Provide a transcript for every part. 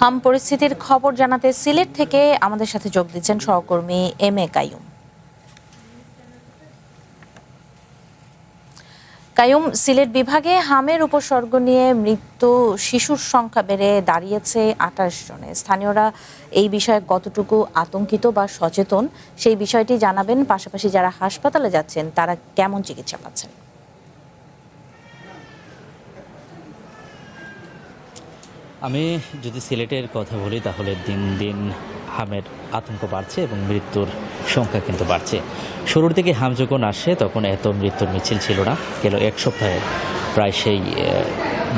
হাম পরিস্থিতির খবর জানাতে সিলেট থেকে আমাদের সাথে যোগ দিচ্ছেন সহকর্মী এম এ কাইয়ুম। কাইয়ুম, সিলেট বিভাগে হামের উপসর্গ নিয়ে মৃত্যু শিশুর সংখ্যা বেড়ে দাঁড়িয়েছে ২৮ জনে। স্থানীয়রা এই বিষয়ে কতটুকু আতঙ্কিত বা সচেতন সেই বিষয়টি জানাবেন, পাশাপাশি যারা হাসপাতালে যাচ্ছেন তারা কেমন চিকিৎসা পাচ্ছেন। আমি যদি সিলেটের কথা বলি তাহলে দিন দিন হামের আতঙ্ক বাড়ছে এবং মৃত্যুর সংখ্যা কিন্তু বাড়ছে। শুরুর দিকে হাম যখন আসে তখন এত মৃত্যুর মিছিল ছিল না, গেল এক সপ্তাহে প্রায় সেই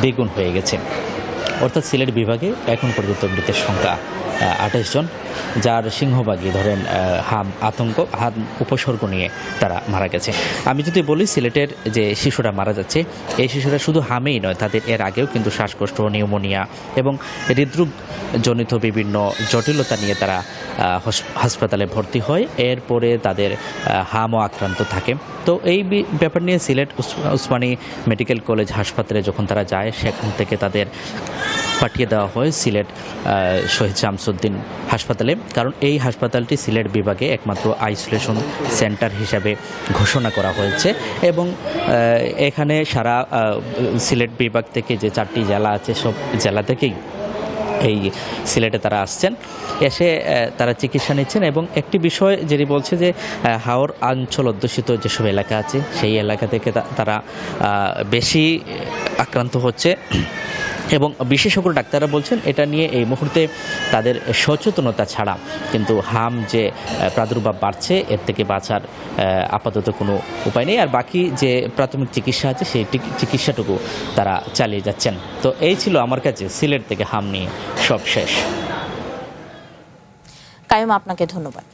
দ্বিগুণ হয়ে গেছে। অর্থাৎ সিলেট বিভাগে এখন পর্যন্ত মৃতের সংখ্যা ২৮ জন, যার সিংহভাগই ধরেন হাম উপসর্গ নিয়ে তারা মারা গেছে। আমি যদি বলি সিলেটের যে শিশুরা মারা যাচ্ছে, এই শিশুরা শুধু হামেই নয়, তাদের এর আগেও কিন্তু শ্বাসকষ্ট, নিউমোনিয়া এবং হৃদরোগজনিত বিভিন্ন জটিলতা নিয়ে তারা হাসপাতালে ভর্তি হয়। এরপরে তাদের হামও আক্রান্ত থাকে। তো এই ব্যাপার নিয়ে সিলেট উসমানী মেডিকেল কলেজ হাসপাতালে যখন তারা যায়, সেখান থেকে তাদের পাঠিয়ে দেওয়া হয় সিলেট শহীদ শামসুদ্দিন হাসপাতালে, কারণ এই হাসপাতালটি সিলেট বিভাগে একমাত্র আইসোলেশন সেন্টার হিসাবে ঘোষণা করা হয়েছে। এবং এখানে সারা সিলেট বিভাগ থেকে যে 4টি জেলা আছে, সব জেলা থেকেই এই সিলেটে তারা আসছেন, এসে তারা চিকিৎসা নিচ্ছেন। এবং একটি বিষয় যেটি বলছে যে হাওর অঞ্চল অধ্যুষিত যেসব এলাকা আছে, সেই এলাকা থেকে তারা বেশি আক্রান্ত হচ্ছে। এবং বিশেষজ্ঞ ডাক্তাররা বলছেন এটা নিয়ে এই মুহূর্তে তাদের সচেতনতা ছাড়া কিন্তু হাম যে প্রাদুর্ভাব বাড়ছে, এর থেকে বাঁচার আপাতত কোনো উপায় নেই। আর বাকি যে প্রাথমিক চিকিৎসা আছে সেই চিকিৎসাটুকু তারা চালিয়ে যাচ্ছেন। তো এই ছিল আমার কাছে সিলেট থেকে হাম নিয়ে সব শেষ। কাইয়ুম, আপনাকে ধন্যবাদ।